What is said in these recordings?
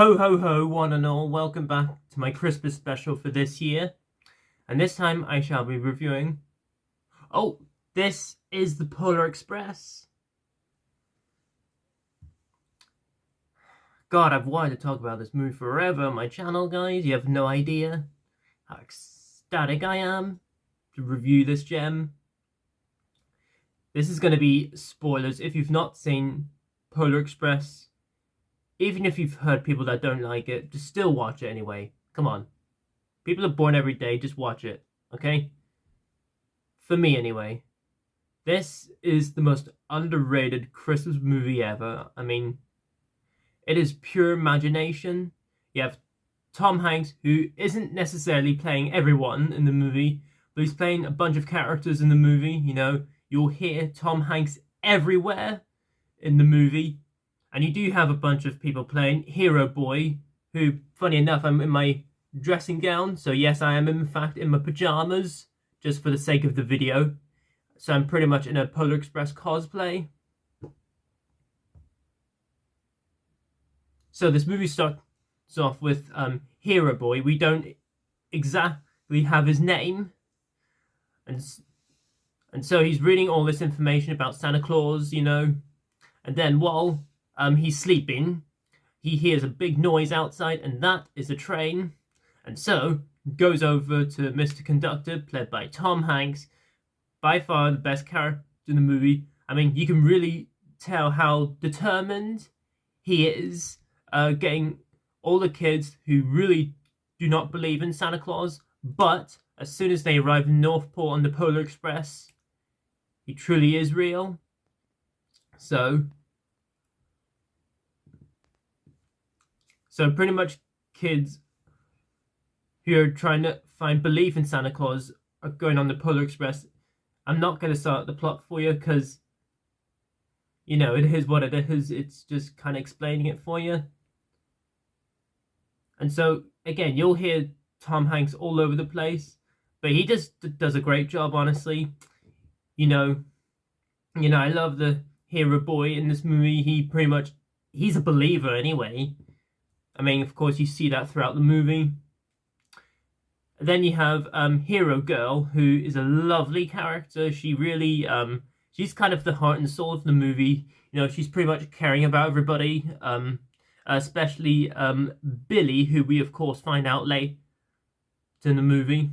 Ho ho ho, one and all, welcome back to my Christmas special for this year. And this time I shall be reviewing... Oh, this is the Polar Express. God, I've wanted to talk about this movie forever on my channel, guys. You have no idea how ecstatic I am to review this gem. This is going to be spoilers if you've not seen Polar Express. Even if you've heard people that don't like it, just still watch it anyway. Come on. People are born every day, just watch it, okay? For me, anyway. This is the most underrated Christmas movie ever. I mean, it is pure imagination. You have Tom Hanks, who isn't necessarily playing everyone in the movie, but he's playing a bunch of characters in the movie, you know. You'll hear Tom Hanks everywhere in the movie. And you do have a bunch of people playing. Hero Boy, who, funny enough, I'm in my dressing gown. So yes, I am in fact in my pajamas, just for the sake of the video. So I'm pretty much in a Polar Express cosplay. So this movie starts off with Hero Boy. We don't exactly have his name. And so he's reading all this information about Santa Claus, you know. And then while he's sleeping, he hears a big noise outside, and that is a train. And so goes over to Mr. Conductor, played by Tom Hanks, by far the best character in the movie. I mean, you can really tell how determined he is, getting all the kids who really do not believe in Santa Claus, but as soon as they arrive in North Pole on the Polar Express, he truly is real. So pretty much kids who are trying to find belief in Santa Claus are going on the Polar Express. I'm not going to start the plot for you because, you know, it is what it is. It's just kind of explaining it for you. And so, again, you'll hear Tom Hanks all over the place, but he just does a great job, honestly. You know, I love the Hero Boy in this movie. He's a believer anyway. I mean, of course, you see that throughout the movie. Then you have Hero Girl, who is a lovely character. She really, she's kind of the heart and soul of the movie. You know, she's pretty much caring about everybody, especially Billy, who we, of course, find out later in the movie.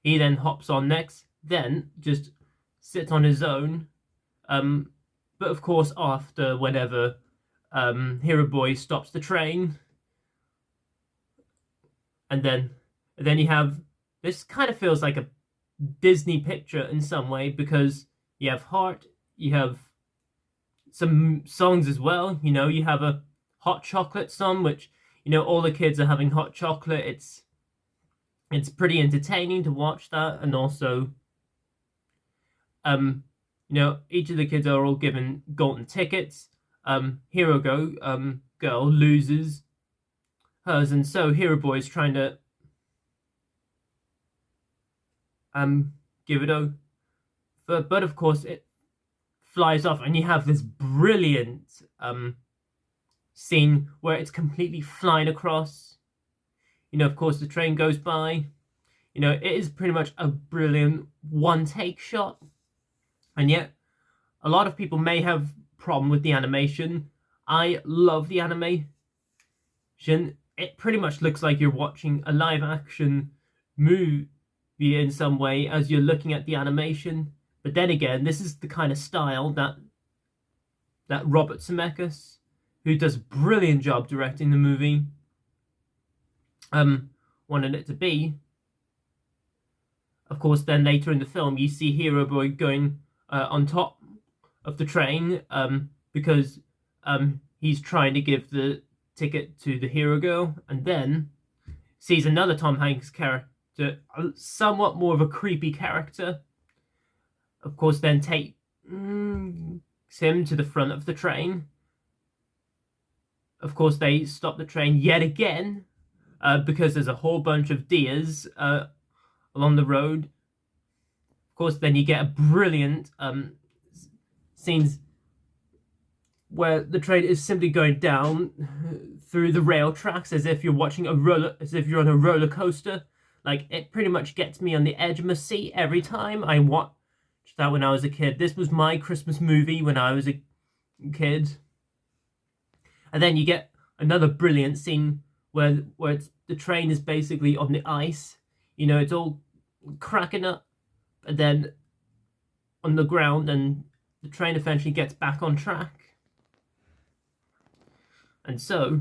He then hops on next, then just sits on his own. But, of course, after whenever Hero Boy stops the train, and then you have, this kind of feels like a Disney picture in some way, because you have Heart, you have some songs as well. You know, you have a hot chocolate song, which, you know, all the kids are having hot chocolate. It's pretty entertaining to watch that. And also, you know, each of the kids are all given golden tickets. Hero Girl loses hers, and so Hero Boy is trying to give it over, but of course it flies off, and you have this brilliant scene where it's completely flying across. You know, of course, the train goes by. You know, it is pretty much a brilliant one-take shot, and yet a lot of people may have problem with the animation. I love the animation. It pretty much looks like you're watching a live action movie in some way as you're looking at the animation. But then again, this is the kind of style that Robert Zemeckis, who does a brilliant job directing the movie, wanted it to be. Of course, then later in the film, you see Hero Boy going on top of the train, because he's trying to give the ticket to the Hero Girl, and then sees another Tom Hanks character, somewhat more of a creepy character. Of course, then takes him to the front of the train. Of course, they stop the train yet again, because there's a whole bunch of deers along the road. Of course, then you get a brilliant scenes where the train is simply going down through the rail tracks as if you're watching as if you're on a roller coaster. Like, it pretty much gets me on the edge of my seat every time I watch that when I was a kid. This was my Christmas movie when I was a kid. And then you get another brilliant scene where the train is basically on the ice. You know, it's all cracking up, and then on the ground, and the train eventually gets back on track. And so,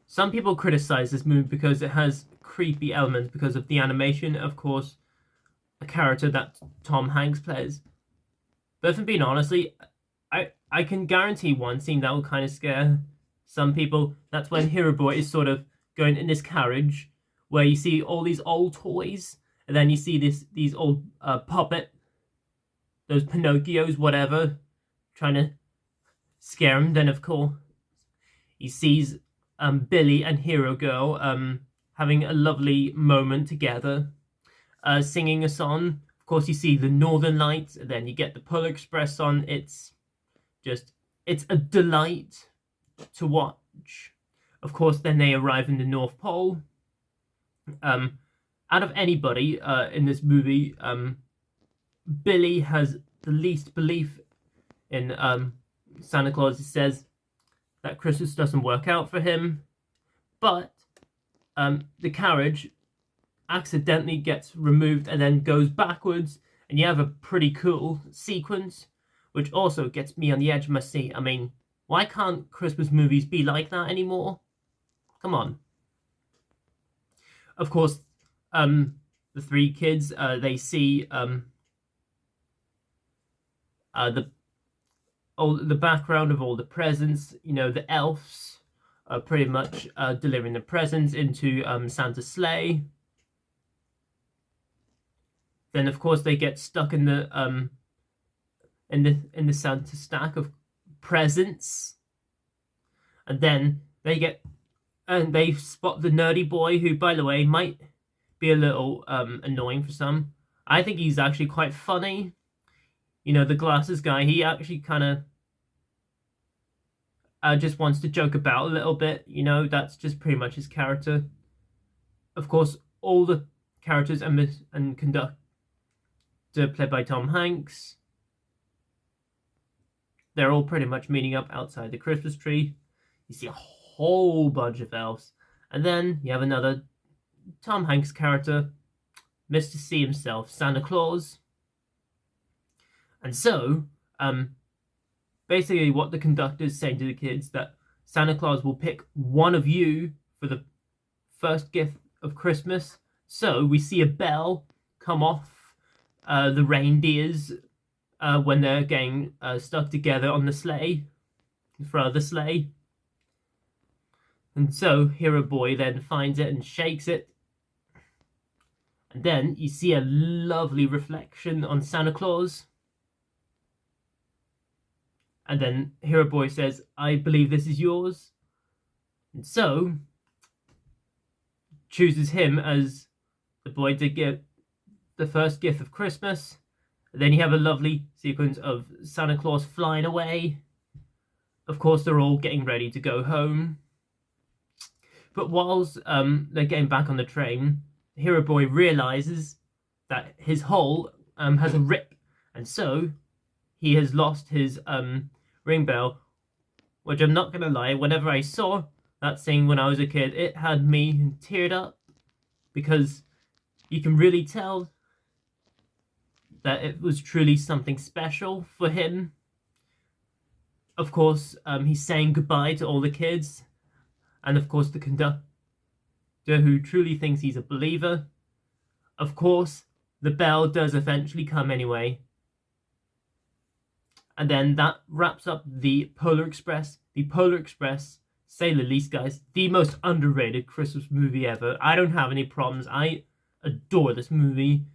some people criticize this movie because it has creepy elements because of the animation, of course, a character that Tom Hanks plays. But if I'm being honestly, I can guarantee one scene that will kind of scare some people. That's when Hero Boy is sort of going in this carriage where you see all these old toys, and then you see these old puppet, those Pinocchios, whatever, trying to scare him. Then of course he sees Billy and Hero Girl having a lovely moment together, singing a song. Of course, you see the Northern Lights, and then you get the Polar Express on. It's a delight to watch. Of course, then they arrive in the North Pole. Out of anybody in this movie, Billy has the least belief in Santa Claus. He says that Christmas doesn't work out for him, but the carriage accidentally gets removed and then goes backwards, and you have a pretty cool sequence, which also gets me on the edge of my seat. I mean, why can't Christmas movies be like that anymore? Come on. Of course, the three kids, they see the background of all the presents. You know, the elves are pretty much delivering the presents into Santa's sleigh. Then, of course, they get stuck in the Santa stack of presents, and then they spot the nerdy boy, who, by the way, might be a little annoying for some. I think he's actually quite funny. You know, the glasses guy, he actually kind of just wants to joke about a little bit. You know, that's just pretty much his character. Of course, all the characters and conductor played by Tom Hanks, they're all pretty much meeting up outside the Christmas tree. You see a whole bunch of elves. And then you have another Tom Hanks character, Mr. C himself, Santa Claus. And so, basically what the conductor is saying to the kids, that Santa Claus will pick one of you for the first gift of Christmas. So we see a bell come off the reindeers when they're getting stuck together on the sleigh, in front of the sleigh. And so Hero Boy then finds it and shakes it. And then you see a lovely reflection on Santa Claus. And then Hero Boy says, "I believe this is yours." And so chooses him as the boy to give the first gift of Christmas. And then you have a lovely sequence of Santa Claus flying away. Of course, they're all getting ready to go home. But whilst they're getting back on the train, Hero Boy realizes that his hole has a rip, and so he has lost his ring bell, which, I'm not gonna lie, whenever I saw that thing when I was a kid, it had me teared up, because you can really tell that it was truly something special for him. Of course, he's saying goodbye to all the kids, and of course the conductor, who truly thinks he's a believer. Of course, the bell does eventually come anyway. And then that wraps up the Polar Express. The Polar Express, say the least, guys, the most underrated Christmas movie ever. I don't have any problems. I adore this movie.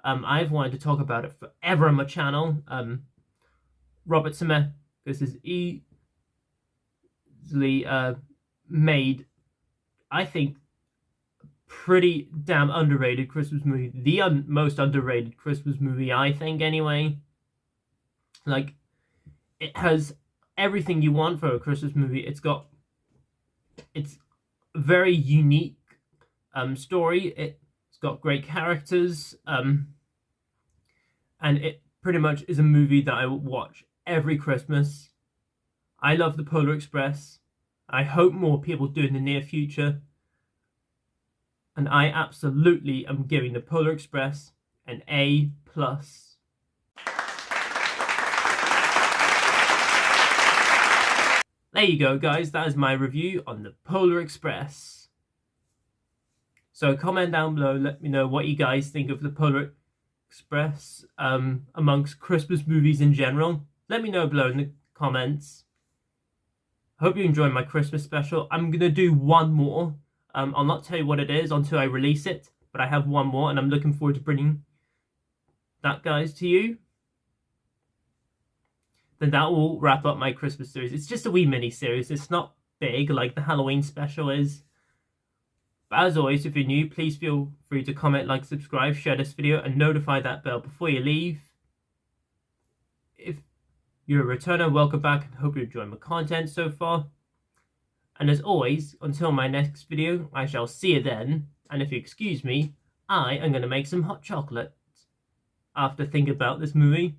I've wanted to talk about it forever on my channel. Robert Zemeckis is easily made, I think, pretty damn underrated Christmas movie. The most underrated Christmas movie, I think, anyway. Like, it has everything you want for a Christmas movie. It's got It's a very unique story. It's got great characters, and it pretty much is a movie that I will watch every Christmas. I love The Polar Express. I hope more people do in the near future. And I absolutely am giving The Polar Express an A+. There you go, guys. That is my review on The Polar Express. So comment down below, let me know what you guys think of The Polar Express amongst Christmas movies in general. Let me know below in the comments. Hope you enjoyed my Christmas special. I'm going to do one more. I'll not tell you what it is until I release it, but I have one more and I'm looking forward to bringing that, guys, to you. Then that will wrap up my Christmas series. It's just a wee mini series. It's not big like the Halloween special is. But as always, if you're new, please feel free to comment, like, subscribe, share this video, and notify that bell before you leave. If you're a returner, welcome back, and hope you enjoyed my content so far. And as always, until my next video, I shall see you then. And if you excuse me, I am going to make some hot chocolate after thinking about this movie.